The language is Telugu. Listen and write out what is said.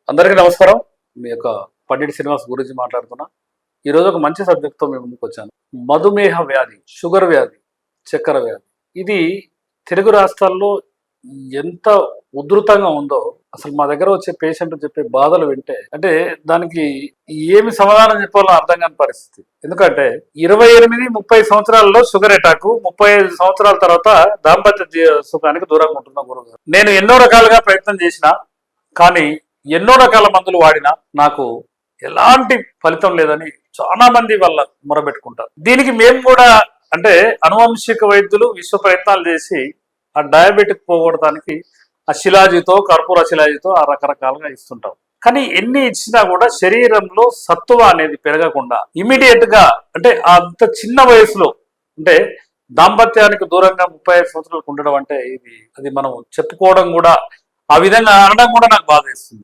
అందరికీ నమస్కారం. మీ యొక్క పండిట్ శ్రీనివాస్ గురించి మాట్లాడుతున్నా. ఈరోజు ఒక మంచి సబ్జెక్ట్తో మేము ముందుకు వచ్చాను. మధుమేహ వ్యాధి, షుగర్ వ్యాధి, చక్కెర వ్యాధి. ఇది తెలుగు రాష్ట్రాల్లో ఎంత ఉధృతంగా ఉందో అసలు మా దగ్గర వచ్చే పేషెంట్ చెప్పే బాధలు వింటే అంటే దానికి ఏమి సమాధానం చెప్పాలో అర్థం కాని పరిస్థితి. ఎందుకంటే 28-30 సంవత్సరాల్లో షుగర్ అటాక్, 35 సంవత్సరాల తర్వాత దాంపత్య సుఖానికి దూరంగా ఉంటున్న గురువు. నేను ఎన్నో రకాలుగా ప్రయత్నం చేసిన, కానీ ఎన్నో రకాల మందులు వాడినా నాకు ఎలాంటి ఫలితం లేదని చాలా మంది వాళ్ళ మొరబెట్టుకుంటారు. దీనికి మేము కూడా అంటే అనువంశిక వైద్యులు విశ్వ ప్రయత్నాలు చేసి ఆ డయాబెటిక్ పోగొడటానికి ఆ శిలాజితో, కర్పూర శిలాజితో ఆ రకరకాలుగా ఇస్తుంటాం. కానీ ఎన్ని ఇచ్చినా కూడా శరీరంలో సత్తువ అనేది పెరగకుండా ఇమీడియట్ గా అంటే అంత చిన్న వయసులో అంటే దాంపత్యానికి దూరంగా 35 సంవత్సరాలకు ఉండడం అంటే అది మనం చెప్పుకోవడం కూడా, ఆ విధంగా అనడం కూడా నాకు బాధ వేస్తుంది.